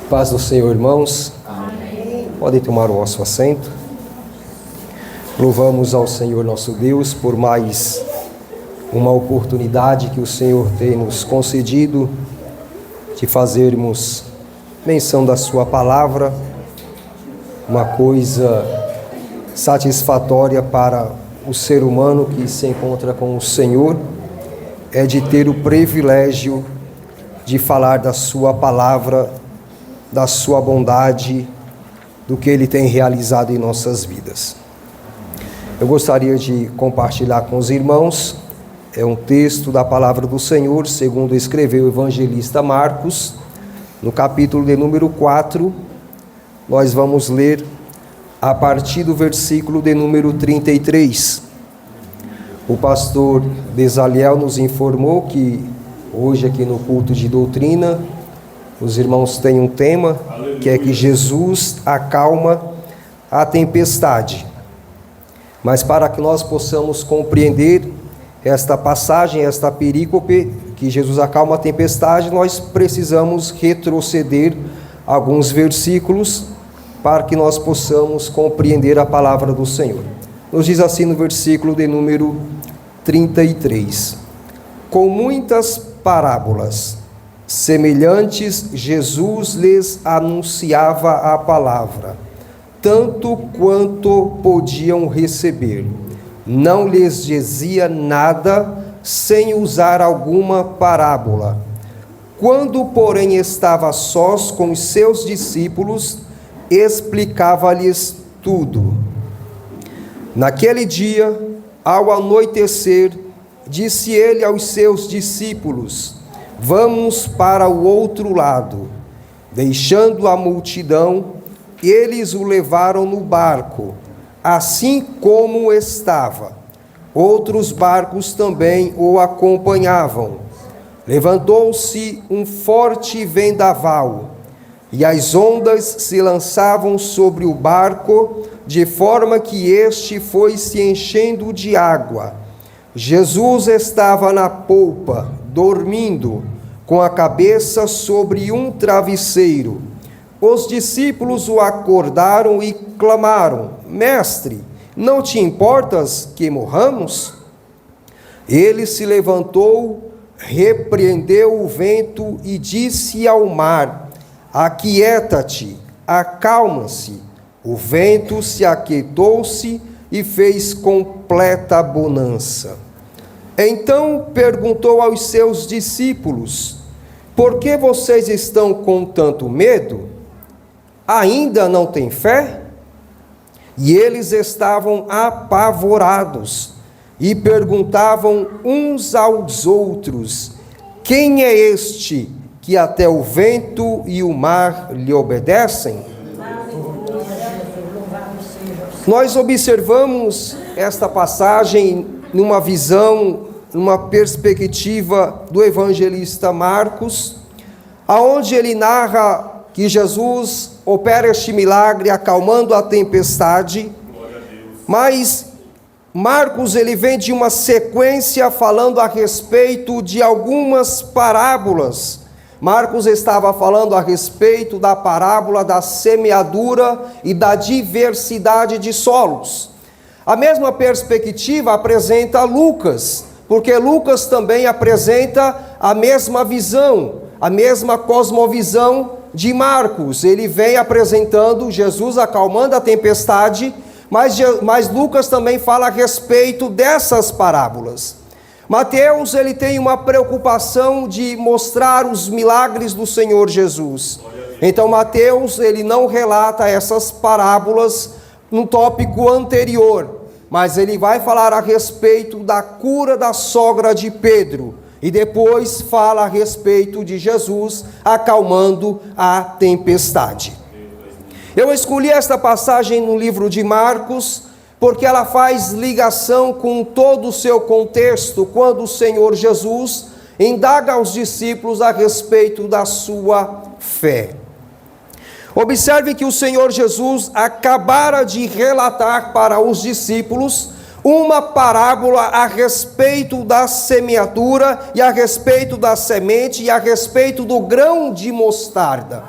Paz do Senhor, irmãos. Amém. Podem tomar o vosso assento. Louvamos ao Senhor nosso Deus por mais uma oportunidade que o Senhor tem nos concedido de fazermos menção da sua palavra, uma coisa satisfatória para o ser humano que se encontra com o Senhor, é de ter o privilégio de falar da sua palavra, da sua bondade, do que Ele tem realizado em nossas vidas. Eu gostaria de compartilhar com os irmãos, é um texto da palavra do Senhor, segundo escreveu o evangelista Marcos, no capítulo de número 4, nós vamos ler a partir do versículo de número 33. O pastor Bezaliel nos informou que hoje aqui no culto de doutrina, os irmãos têm um tema, que é que Jesus acalma a tempestade. Mas para que nós possamos compreender esta passagem, esta perícope, que Jesus acalma a tempestade, nós precisamos retroceder alguns versículos para que nós possamos compreender a palavra do Senhor. Nos diz assim no versículo de número 33. Com muitas parábolas semelhantes, Jesus lhes anunciava a palavra, tanto quanto podiam receber. Não lhes dizia nada sem usar alguma parábola. Quando, porém, estava sós com os seus discípulos, explicava-lhes tudo. Naquele dia, ao anoitecer, disse ele aos seus discípulos: vamos para o outro lado. Deixando a multidão, eles o levaram no barco, assim como estava. Outros barcos também o acompanhavam. Levantou-se um forte vendaval, e as ondas se lançavam sobre o barco, de forma que este foi se enchendo de água. Jesus estava na polpa, dormindo, com a cabeça sobre um travesseiro. Os discípulos o acordaram e clamaram: Mestre, não te importas que morramos? Ele se levantou, repreendeu o vento e disse ao mar: aquieta-te, acalma-se. O vento se aquietou-se e fez completa bonança. Então perguntou aos seus discípulos: por que vocês estão com tanto medo? Ainda não têm fé? E eles estavam apavorados e perguntavam uns aos outros: quem é este que até o vento e o mar lhe obedecem? Nós observamos esta passagem numa visão, numa perspectiva do evangelista Marcos, aonde ele narra que Jesus opera este milagre acalmando a tempestade, mas Marcos ele vem de uma sequência falando a respeito de algumas parábolas. Marcos estava falando a respeito da parábola da semeadura e da diversidade de solos. A mesma perspectiva apresenta Lucas, porque Lucas também apresenta a mesma visão, a mesma cosmovisão de Marcos. Ele vem apresentando Jesus acalmando a tempestade, mas Lucas também fala a respeito dessas parábolas. Mateus ele tem uma preocupação de mostrar os milagres do Senhor Jesus. Então Mateus ele não relata essas parábolas no tópico anterior, mas ele vai falar a respeito da cura da sogra de Pedro, e depois fala a respeito de Jesus acalmando a tempestade. Eu escolhi esta passagem no livro de Marcos, porque ela faz ligação com todo o seu contexto, quando o Senhor Jesus indaga aos discípulos a respeito da sua fé. Observe que o Senhor Jesus acabara de relatar para os discípulos uma parábola a respeito da semeadura e a respeito da semente e a respeito do grão de mostarda.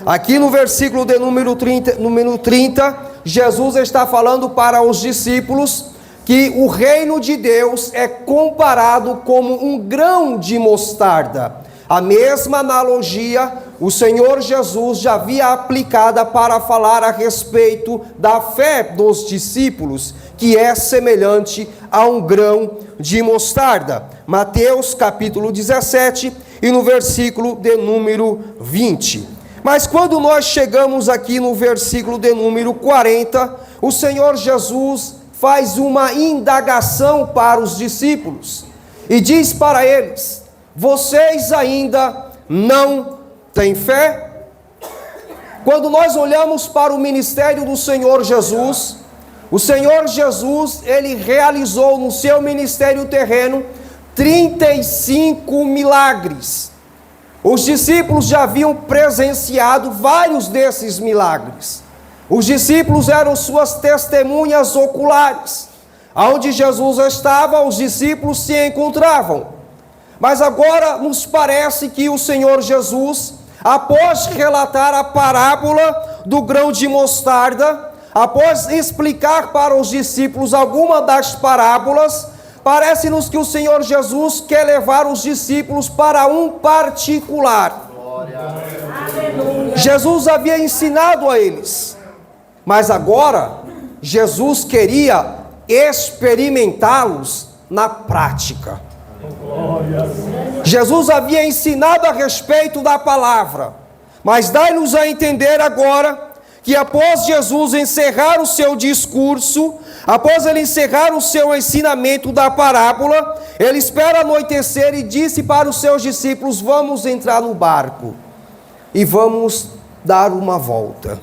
Aqui no versículo de número 30, Jesus está falando para os discípulos que o reino de Deus é comparado como um grão de mostarda. A mesma analogia o Senhor Jesus já havia aplicada para falar a respeito da fé dos discípulos, que é semelhante a um grão de mostarda. Mateus capítulo 17 e no versículo de número 20. Mas quando nós chegamos aqui no versículo de número 40, o Senhor Jesus faz uma indagação para os discípulos e diz para eles: vocês ainda não têm fé? Quando nós olhamos para o ministério do Senhor Jesus, o Senhor Jesus, ele realizou no seu ministério terreno 35 milagres. Os discípulos já haviam presenciado vários desses milagres. Os discípulos eram suas testemunhas oculares. Aonde Jesus estava, os discípulos se encontravam. Mas agora nos parece que o Senhor Jesus, após relatar a parábola do grão de mostarda, após explicar para os discípulos alguma das parábolas, parece-nos que o Senhor Jesus quer levar os discípulos para um particular. Jesus havia ensinado a eles, mas agora Jesus queria experimentá-los na prática. Jesus havia ensinado a respeito da palavra, mas dai-nos a entender agora que após Jesus encerrar o seu discurso, após ele encerrar o seu ensinamento da parábola, ele espera anoitecer e disse para os seus discípulos: vamos entrar no barco e vamos dar uma volta.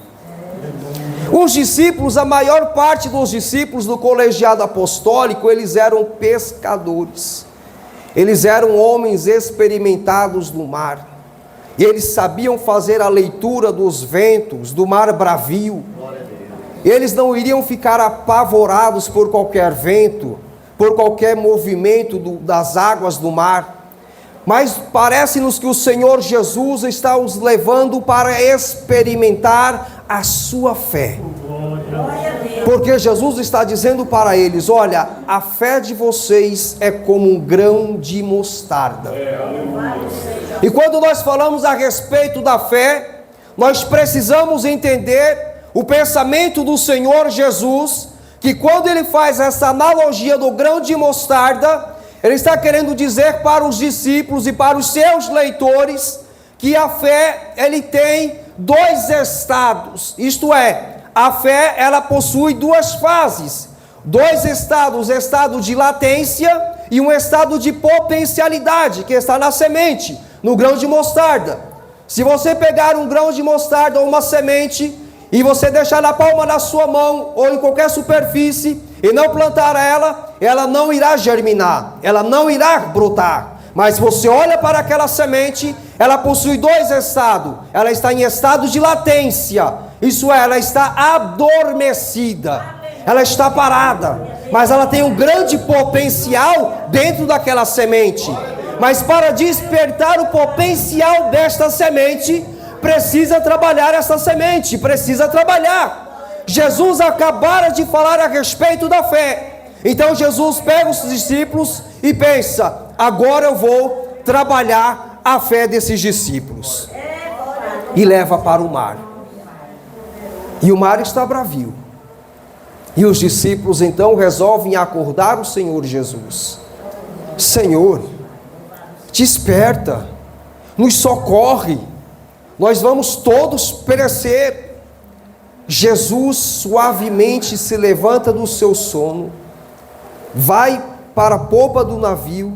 Os discípulos, a maior parte dos discípulos do colegiado apostólico, eles eram pescadores. Eles eram homens experimentados no mar. E eles sabiam fazer a leitura dos ventos, do mar bravio. Eles não iriam ficar apavorados por qualquer vento, por qualquer movimento das águas do mar. Mas parece-nos que o Senhor Jesus está os levando para experimentar a sua fé. Porque Jesus está dizendo para eles: olha, a fé de vocês é como um grão de mostarda. E quando nós falamos a respeito da fé, nós precisamos entender o pensamento do Senhor Jesus, que quando ele faz essa analogia do grão de mostarda, ele está querendo dizer para os discípulos e para os seus leitores que a fé, ele tem dois estados. Isto é, a fé, ela possui duas fases, dois estados: estado de latência e um estado de potencialidade, que está na semente, no grão de mostarda. Se você pegar um grão de mostarda ou uma semente e você deixar na palma da sua mão ou em qualquer superfície e não plantar ela não irá germinar, ela não irá brotar. Mas você olha para aquela semente, ela possui dois estados. Ela está em estado de latência, isso é, ela está adormecida, ela está parada, mas ela tem um grande potencial dentro daquela semente. Mas para despertar o potencial desta semente, precisa trabalhar essa semente, precisa trabalhar. Jesus acabara de falar a respeito da fé. Então Jesus pega os discípulos e pensa: agora eu vou trabalhar a fé desses discípulos. E leva para o mar. E o mar está bravio. E os discípulos então resolvem acordar o Senhor Jesus. Senhor, desperta, nos socorre, nós vamos todos perecer. Jesus suavemente se levanta do seu sono, vai para a popa do navio,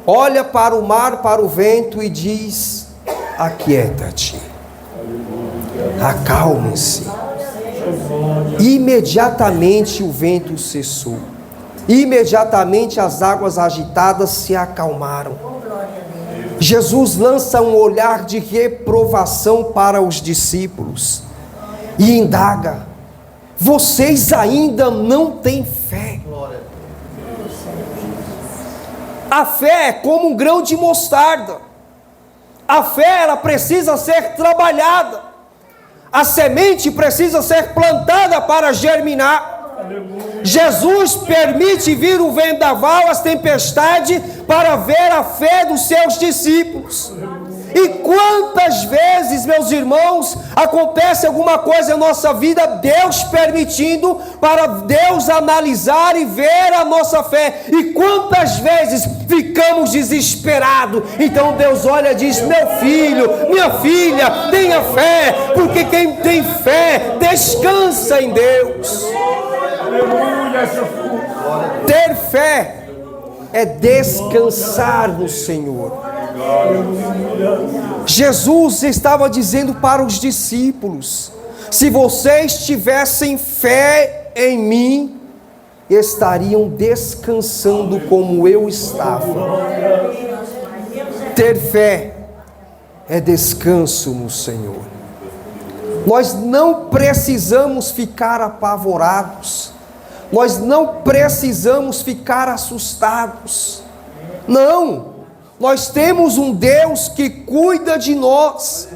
olha para o mar, para o vento e diz: aquieta-te, acalme-se. Imediatamente o vento cessou, imediatamente as águas agitadas se acalmaram. Jesus lança um olhar de reprovação para os discípulos e indaga: vocês ainda não têm fé? A fé é como um grão de mostarda. A fé, ela precisa ser trabalhada. a semente precisa ser plantada para germinar. Jesus permite vir o vendaval, as tempestades, para ver a fé dos seus discípulos. E quantas vezes, meus irmãos, acontece alguma coisa em nossa vida, Deus permitindo, para Deus analisar e ver a nossa fé. E quantas vezes ficamos desesperados. Então Deus olha e diz: meu filho, minha filha, tenha fé, porque quem tem fé descansa em Deus. Ter fé é descansar no Senhor. Jesus estava dizendo para os discípulos: se vocês tivessem fé em mim, estariam descansando como eu estava. Ter fé é descanso no Senhor. Nós não precisamos ficar apavorados, nós não precisamos ficar assustados. Não, nós temos um Deus que cuida de nós.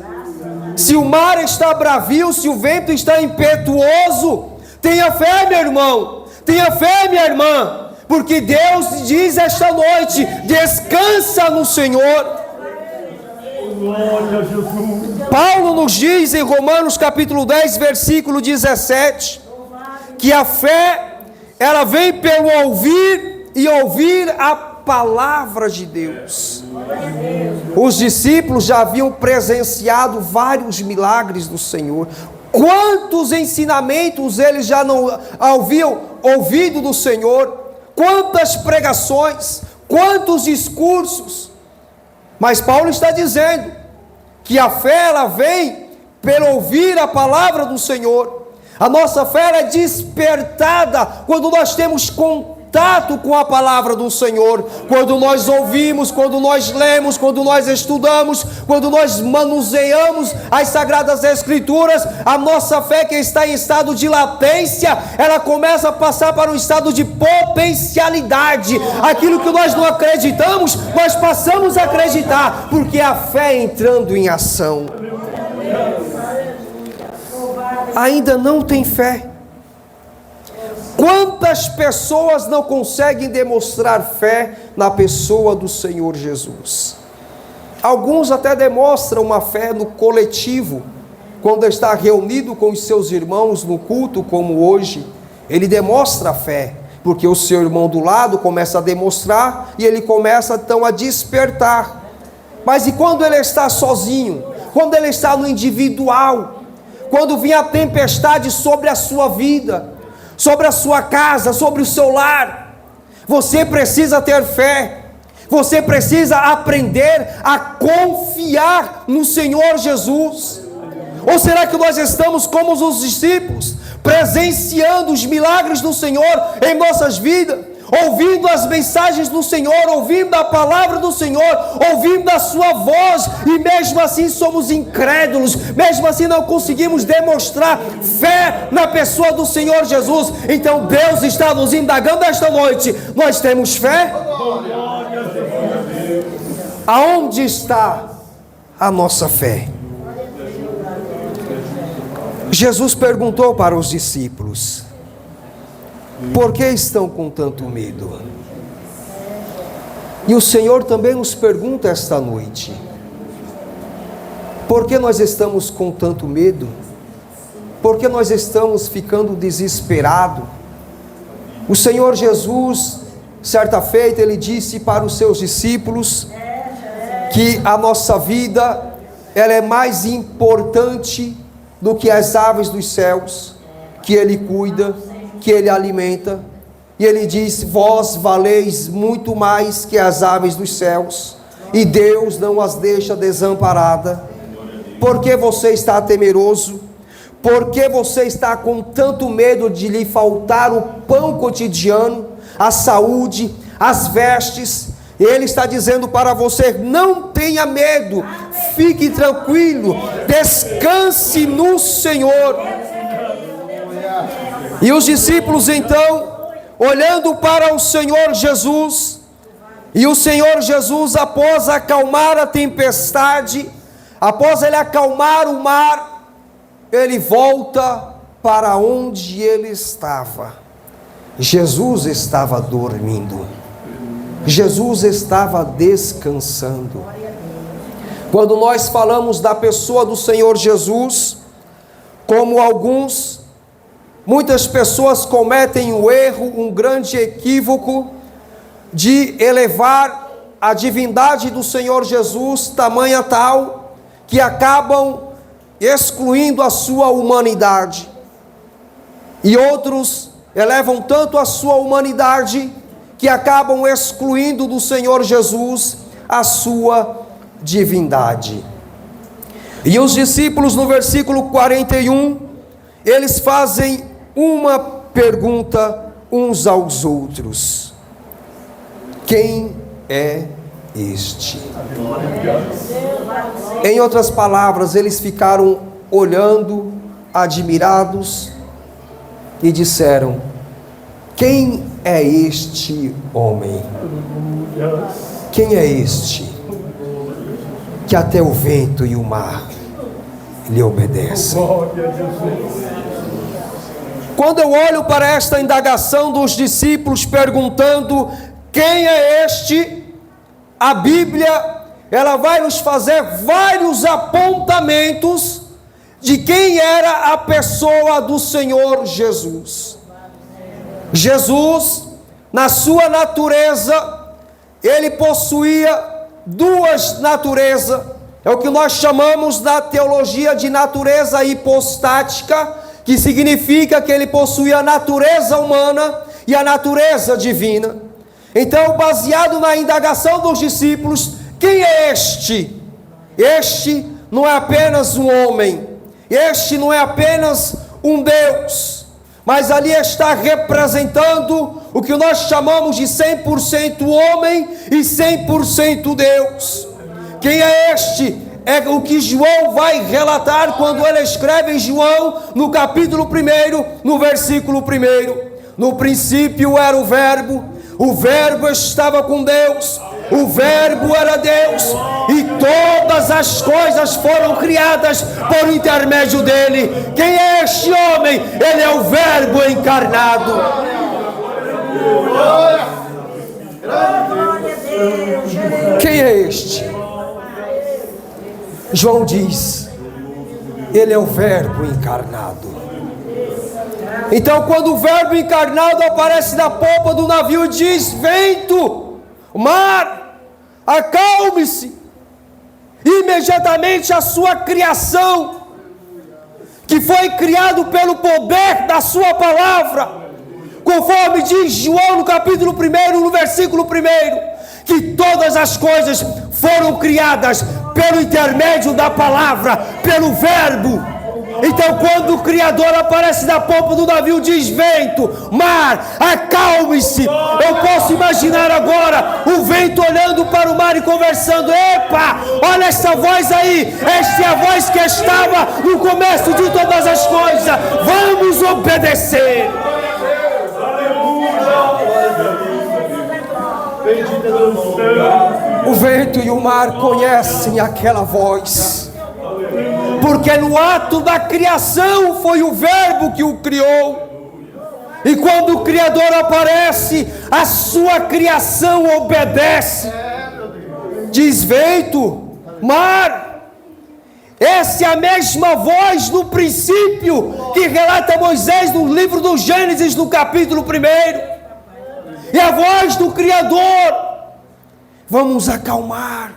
Se o mar está bravio, se o vento está impetuoso, tenha fé, meu irmão, tenha fé, minha irmã, porque Deus diz esta noite: descansa no Senhor. Glória a Jesus. Paulo nos diz em Romanos capítulo 10, versículo 17, que a fé, ela vem pelo ouvir, e ouvir a palavra de Deus. Os discípulos já haviam presenciado vários milagres do Senhor. Quantos ensinamentos eles já não haviam ouvido do Senhor? Quantas pregações, quantos discursos. Mas Paulo está dizendo que a fé, ela vem pelo ouvir a palavra do Senhor. A nossa fé é despertada quando nós temos contato com a palavra do Senhor, quando nós ouvimos, quando nós lemos, quando nós estudamos, quando nós manuseamos as Sagradas Escrituras. A nossa fé, que está em estado de latência, ela começa a passar para um estado de potencialidade. Aquilo que nós não acreditamos, nós passamos a acreditar, porque a fé entrando em ação. Ainda não tem fé. Quantas pessoas não conseguem demonstrar fé na pessoa do Senhor Jesus? Alguns até demonstram uma fé no coletivo, quando está reunido com os seus irmãos no culto, como hoje, ele demonstra fé, porque o seu irmão do lado começa a demonstrar, e ele começa então a despertar. Mas e quando ele está sozinho? Quando ele está no individual? Quando vem a tempestade sobre a sua vida, sobre a sua casa, sobre o seu lar, você precisa ter fé, você precisa aprender a confiar no Senhor Jesus. Ou será que nós estamos como os discípulos, presenciando os milagres do Senhor em nossas vidas, ouvindo as mensagens do Senhor, ouvindo a palavra do Senhor, ouvindo a sua voz, e mesmo assim somos incrédulos, mesmo assim não conseguimos demonstrar fé na pessoa do Senhor Jesus? Então Deus está nos indagando esta noite: nós temos fé? Aonde está a nossa fé? Jesus perguntou para os discípulos: por que estão com tanto medo? E o Senhor também nos pergunta esta noite: por que nós estamos com tanto medo? Por que nós estamos ficando desesperados? O Senhor Jesus, certa feita, ele disse para os seus discípulos que a nossa vida, ela é mais importante do que as aves dos céus, que Ele cuida, que Ele alimenta. E Ele diz: vós valeis muito mais que as aves dos céus, e Deus não as deixa desamparada. Por que você está temeroso? Por que você está com tanto medo de lhe faltar o pão cotidiano, a saúde, as vestes? Ele está dizendo para você: não tenha medo, fique tranquilo, descanse no Senhor. E os discípulos então, olhando para o Senhor Jesus, e o Senhor Jesus, após acalmar a tempestade, após ele acalmar o mar, ele volta para onde ele estava. Jesus estava dormindo. Jesus estava descansando. Quando nós falamos da pessoa do Senhor Jesus, como muitas pessoas cometem o erro, um grande equívoco, de elevar a divindade do Senhor Jesus tamanha tal, que acabam excluindo a sua humanidade. E outros elevam tanto a sua humanidade, que acabam excluindo do Senhor Jesus a sua divindade. E os discípulos, no versículo 41, eles fazem uma pergunta uns aos outros: quem é este? Em outras palavras, eles ficaram olhando, admirados, e disseram: quem é este homem? Quem é este que até o vento e o mar lhe obedecem? Quando eu olho para esta indagação dos discípulos perguntando quem é este, a Bíblia, ela vai nos fazer vários apontamentos de quem era a pessoa do Senhor Jesus. Jesus, na sua natureza, ele possuía duas naturezas. É o que nós chamamos na teologia de natureza hipostática, que significa que ele possuía a natureza humana e a natureza divina. Então, baseado na indagação dos discípulos, quem é este? Este não é apenas um homem, este não é apenas um Deus, mas ali está representando o que nós chamamos de 100% homem e 100% Deus. Quem é este? É o que João vai relatar quando ele escreve em João, no capítulo 1, no versículo 1. No princípio era o Verbo estava com Deus, o Verbo era Deus, e todas as coisas foram criadas por intermédio dele. Quem é este homem? Ele é o Verbo encarnado. Quem é este? João diz: ele é o Verbo encarnado. Então, quando o Verbo encarnado aparece na popa do navio e diz: vento, mar, acalme-se, imediatamente a sua criação, que foi criado pelo poder da sua palavra, conforme diz João no capítulo 1, no versículo 1, que todas as coisas foram criadas pelo intermédio da palavra, pelo Verbo. Então, quando o Criador aparece na popa do navio, diz: vento, mar, acalme-se. Eu posso imaginar agora o vento olhando para o mar e conversando: epa, olha essa voz aí, esta é a voz que estava no começo de todas as coisas, vamos obedecer. O vento e o mar conhecem aquela voz, porque no ato da criação foi o Verbo que o criou. E quando o Criador aparece, a sua criação obedece. Diz: vento, mar. Essa é a mesma voz do princípio que relata Moisés no livro do Gênesis, no capítulo 1. É a voz do Criador. Vamos acalmar,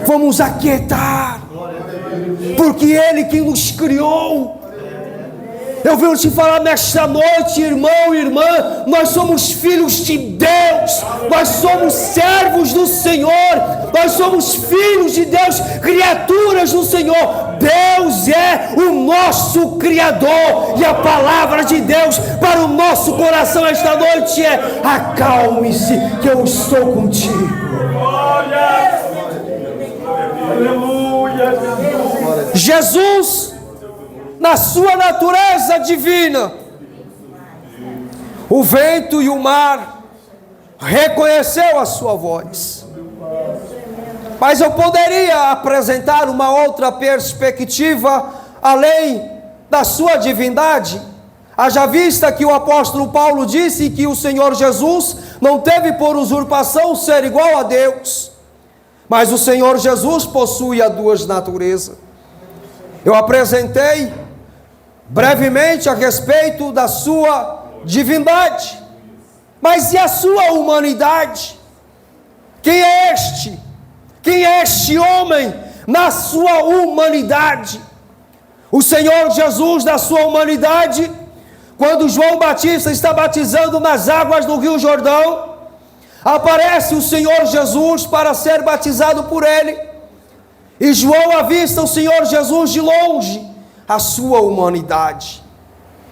vamos aquietar, porque Ele que nos criou. Eu venho te falar nesta noite, irmão e irmã, nós somos filhos de Deus, nós somos servos do Senhor, nós somos filhos de Deus, criaturas do Senhor. Deus é o nosso Criador, e a palavra de Deus para o nosso coração esta noite é: acalme-se, que eu estou contigo. Jesus, na sua natureza divina, o vento e o mar reconheceu a sua voz. Mas eu poderia apresentar uma outra perspectiva além da sua divindade? Haja vista que o apóstolo Paulo disse que o Senhor Jesus não teve por usurpação ser igual a Deus, mas o Senhor Jesus possui as duas naturezas. Eu apresentei brevemente a respeito da sua divindade, mas e a sua humanidade? Quem é este? Quem é este homem na sua humanidade? O Senhor Jesus, na sua humanidade, quando João Batista está batizando nas águas do Rio Jordão, aparece o Senhor Jesus para ser batizado por ele, e João avista o Senhor Jesus de longe, a sua humanidade.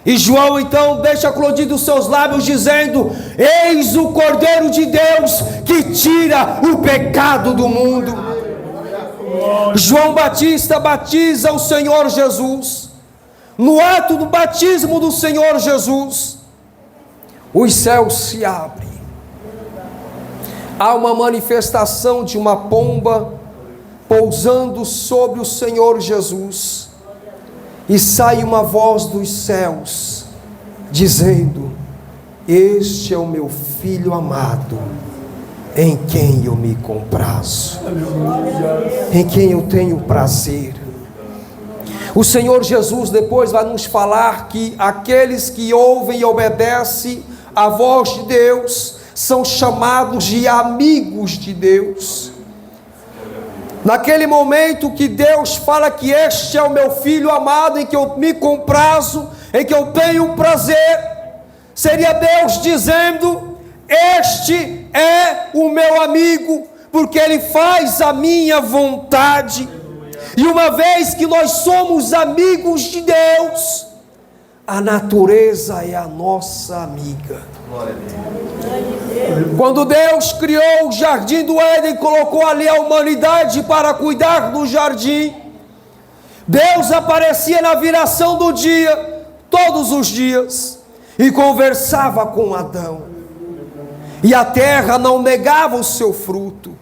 E João então deixa eclodir dos seus lábios dizendo: eis o Cordeiro de Deus que tira o pecado do mundo. João Batista batiza o Senhor Jesus. No ato do batismo do Senhor Jesus, os céus se abrem. Há uma manifestação de uma pomba pousando sobre o Senhor Jesus. E sai uma voz dos céus, dizendo: este é o meu Filho amado, em quem eu me comprazo, em quem eu tenho prazer. O Senhor Jesus depois vai nos falar que aqueles que ouvem e obedecem a voz de Deus são chamados de amigos de Deus. Naquele momento que Deus fala que este é o meu Filho amado, em que eu me comprazo, em que eu tenho prazer, seria Deus dizendo: este é o meu amigo, porque ele faz a minha vontade. E uma vez que nós somos amigos de Deus, a natureza é a nossa amiga. Quando Deus criou o jardim do Éden, colocou ali a humanidade para cuidar do jardim, Deus aparecia na viração do dia, todos os dias, e conversava com Adão, e a terra não negava o seu fruto.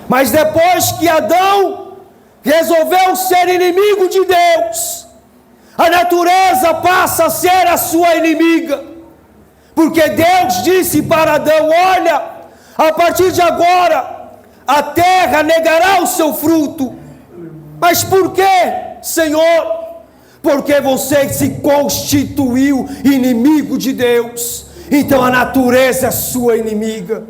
Mas depois que Adão resolveu ser inimigo de Deus, a natureza passa a ser a sua inimiga. Porque Deus disse para Adão: olha, a partir de agora, a terra negará o seu fruto. Mas por quê, Senhor? Porque você se constituiu inimigo de Deus. Então a natureza é sua inimiga.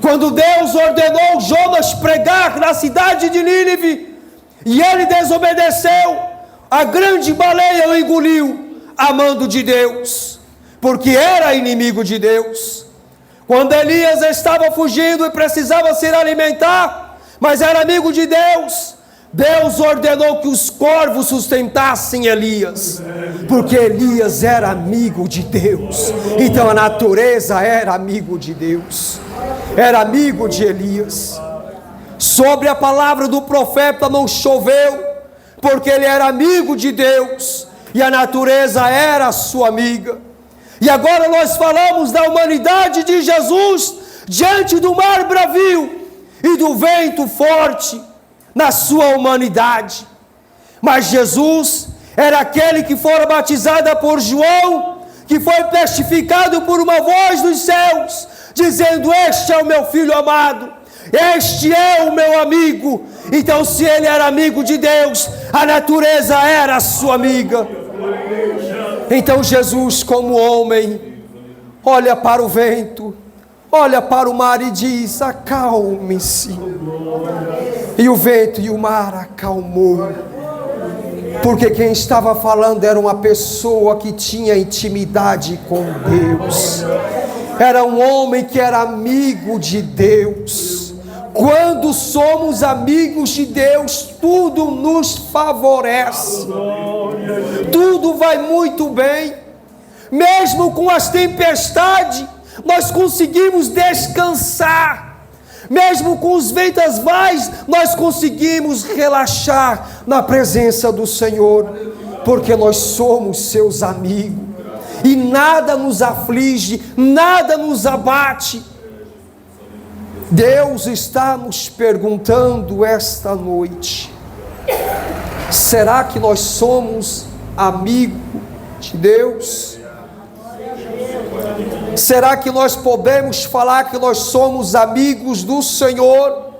Quando Deus ordenou Jonas pregar na cidade de Nínive, e ele desobedeceu, a grande baleia o engoliu, a mando de Deus, porque era inimigo de Deus. Quando Elias estava fugindo e precisava se alimentar, mas era amigo de Deus, Deus ordenou que os corvos sustentassem Elias, porque Elias era amigo de Deus. Então a natureza era amigo de Deus, era amigo de Elias. Sobre a palavra do profeta não choveu, porque ele era amigo de Deus, e a natureza era sua amiga. E agora nós falamos da humanidade de Jesus diante do mar bravio e do vento forte na sua humanidade. Mas Jesus era aquele que fora batizado por João, que foi testificado por uma voz dos céus, dizendo: este é o meu Filho amado, este é o meu amigo. Então, se ele era amigo de Deus, a natureza era a sua amiga. Então Jesus, como homem, olha para o vento, olha para o mar e diz: acalme-se. E o vento e o mar acalmou, porque quem estava falando era uma pessoa que tinha intimidade com Deus, era um homem que era amigo de Deus. Quando somos amigos de Deus, tudo nos favorece, tudo vai muito bem. Mesmo com as tempestades, nós conseguimos descansar. Mesmo com os vendavais, nós conseguimos relaxar na presença do Senhor, porque nós somos seus amigos, e nada nos aflige, nada nos abate. Deus está nos perguntando esta noite: Será que nós somos amigos de Deus? Será que nós podemos falar que nós somos amigos do Senhor?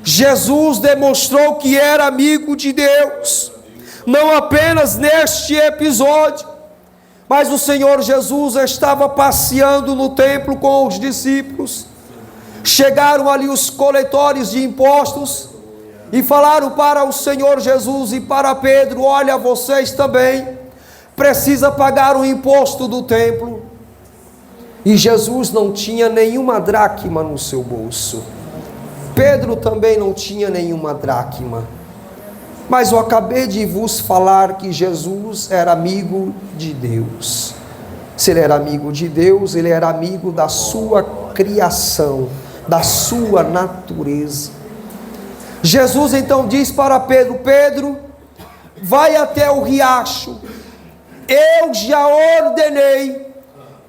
Jesus demonstrou que era amigo de Deus, não apenas neste episódio, mas o Senhor Jesus estava passeando no templo com os discípulos. Chegaram ali os coletores de impostos e falaram para o Senhor Jesus e para Pedro: olha, vocês também precisam pagar o imposto do templo. E Jesus não tinha nenhuma dracma no seu bolso. Pedro também não tinha nenhuma dracma. Mas eu acabei de vos falar que Jesus era amigo de Deus. Se ele era amigo de Deus, ele era amigo da sua criação, da sua natureza. Jesus então diz para Pedro: Pedro, vai até o riacho. Eu já ordenei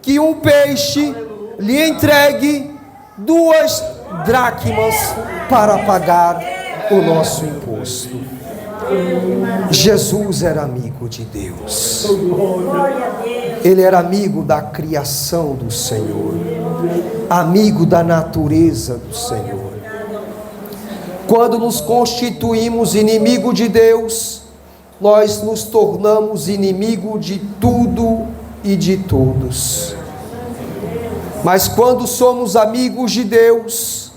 que um peixe lhe entregue 2 dracmas para pagar o nosso imposto. Jesus era amigo de Deus. Ele era amigo da criação do Senhor, amigo da natureza do Senhor. Quando nos constituímos inimigo de Deus, nós nos tornamos inimigo de tudo e de todos. Mas quando somos amigos de Deus,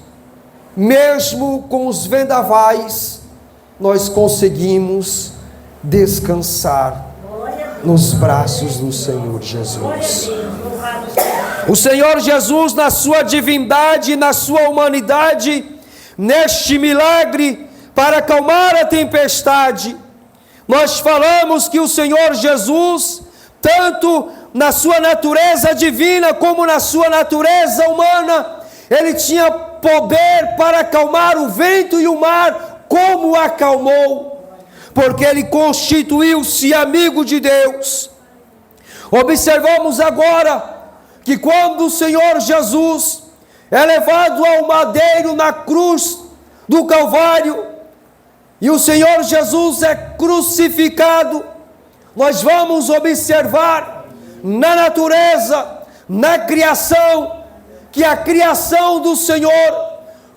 mesmo com os vendavais, nós conseguimos descansar nos braços do Senhor Jesus. O Senhor Jesus, na sua divindade, na sua humanidade, neste milagre para acalmar a tempestade, nós falamos que o Senhor Jesus, tanto na sua natureza divina como na sua natureza humana, ele tinha poder para acalmar o vento e o mar, como acalmou, porque ele constituiu-se amigo de Deus. Observamos agora que quando o Senhor Jesus é levado ao madeiro na cruz do Calvário, e o Senhor Jesus é crucificado, nós vamos observar na natureza, na criação, que a criação do Senhor,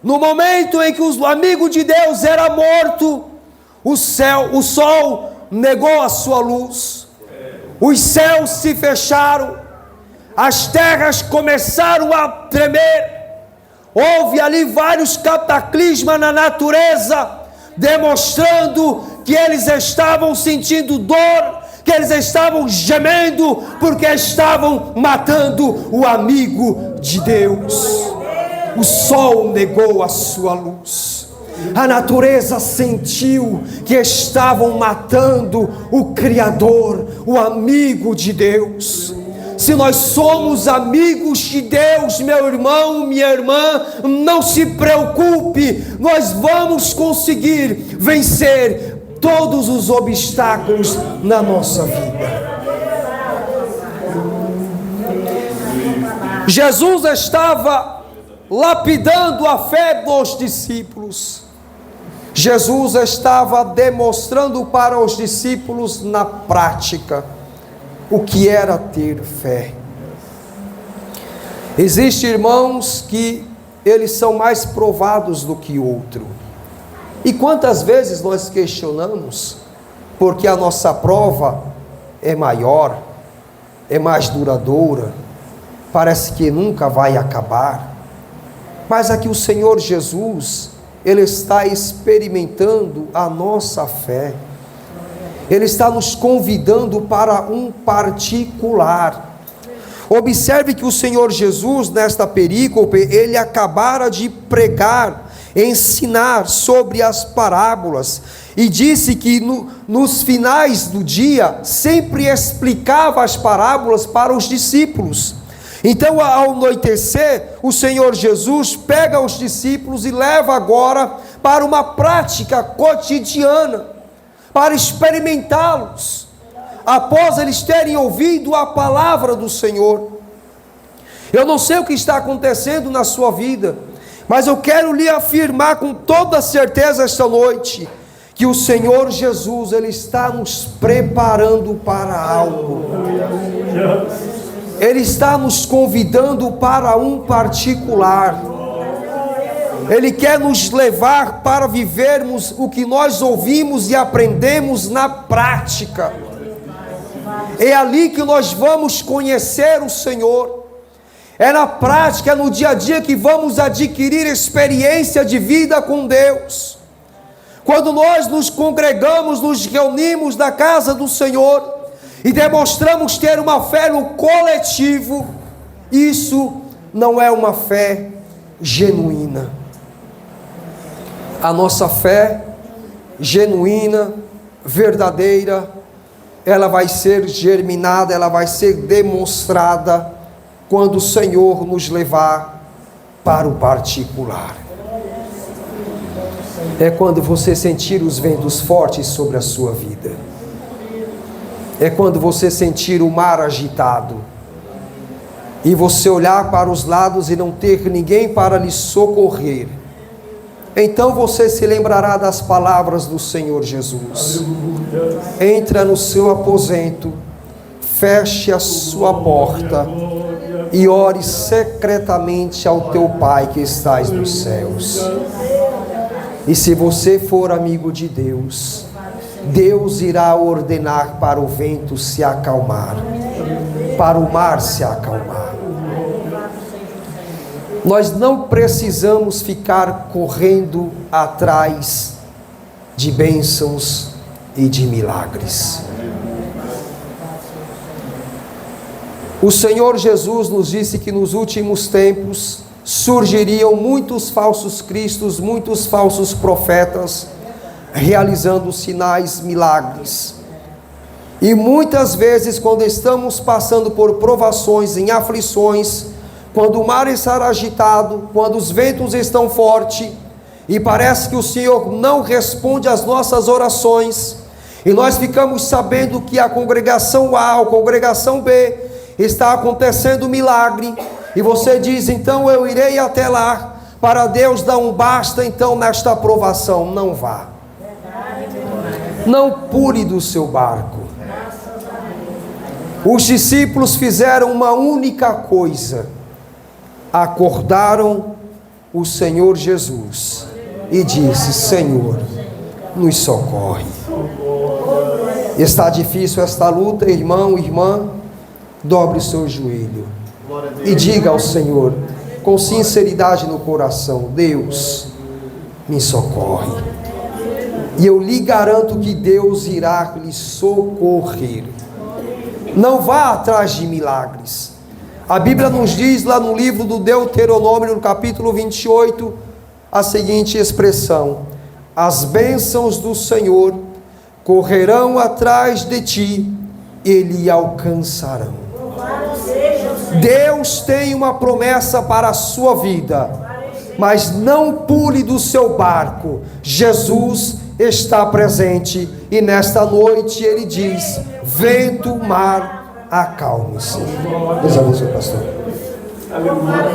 no momento em que o amigo de Deus era morto, o sol negou a sua luz, os céus se fecharam, as terras começaram a tremer, houve ali vários cataclismas na natureza, demonstrando que eles estavam sentindo dor, que eles estavam gemendo, porque estavam matando o amigo de Deus. O sol negou a sua luz, a natureza sentiu que estavam matando o Criador, o amigo de Deus. Se nós somos amigos de Deus, meu irmão, minha irmã, não se preocupe, nós vamos conseguir vencer todos os obstáculos na nossa vida. Jesus estava lapidando a fé dos discípulos. Jesus estava demonstrando para os discípulos na prática o que era ter fé. Existem irmãos que eles são mais provados do que outro. E quantas vezes nós questionamos porque a nossa prova é maior, é mais duradoura, parece que nunca vai acabar. Mas aqui o Senhor Jesus, Ele está experimentando a nossa fé. Ele está nos convidando para um particular. Observe que o Senhor Jesus, nesta perícope, Ele acabara de pregar, ensinar sobre as parábolas, e disse que nos finais do dia, sempre explicava as parábolas para os discípulos. Então, ao anoitecer, o Senhor Jesus pega os discípulos e leva agora para uma prática cotidiana, para experimentá-los, após eles terem ouvido a palavra do Senhor. Eu não sei o que está acontecendo na sua vida, mas eu quero lhe afirmar com toda certeza esta noite, que o Senhor Jesus, Ele está nos preparando para algo. Ele está nos convidando para um particular. Ele quer nos levar para vivermos o que nós ouvimos e aprendemos na prática. É ali que nós vamos conhecer o Senhor. É na prática, é no dia a dia que vamos adquirir experiência de vida com Deus. Quando nós nos congregamos, nos reunimos na casa do Senhor e demonstramos ter uma fé no coletivo, isso não é uma fé genuína. A nossa fé genuína, verdadeira, ela vai ser germinada, ela vai ser demonstrada quando o Senhor nos levar para o particular. É quando você sentir os ventos fortes sobre a sua vida. É quando você sentir o mar agitado e você olhar para os lados e não ter ninguém para lhe socorrer. Então você se lembrará das palavras do Senhor Jesus. Entra no seu aposento, feche a sua porta e ore secretamente ao teu Pai que estás nos céus. E se você for amigo de Deus, Deus irá ordenar para o vento se acalmar, para o mar se acalmar. Nós não precisamos ficar correndo atrás de bênçãos e de milagres. O Senhor Jesus nos disse que nos últimos tempos surgiriam muitos falsos cristos, muitos falsos profetas, realizando sinais, milagres. E muitas vezes, quando estamos passando por provações, em aflições, quando o mar está agitado, quando os ventos estão fortes, e parece que o Senhor não responde às nossas orações, e nós ficamos sabendo que a congregação A, a congregação B, está acontecendo um milagre, e você diz, então eu irei até lá, para Deus dar um basta então nesta aprovação. Não vá. Não pule do seu barco. Os discípulos fizeram uma única coisa: acordaram o Senhor Jesus e disse: Senhor, nos socorre. Está difícil esta luta, irmão, irmã? Dobre o seu joelho e diga ao Senhor, com sinceridade no coração: Deus, me socorre. E eu lhe garanto que Deus irá lhe socorrer. Não vá atrás de milagres. A Bíblia nos diz lá no livro do Deuteronômio, no capítulo 28, a seguinte expressão: as bênçãos do Senhor correrão atrás de ti e lhe alcançarão. Deus tem uma promessa para a sua vida, mas não pule do seu barco. Jesus está presente e nesta noite Ele diz: vento, mar, acalme-se. Deus abençoe, pastor. Aleluia.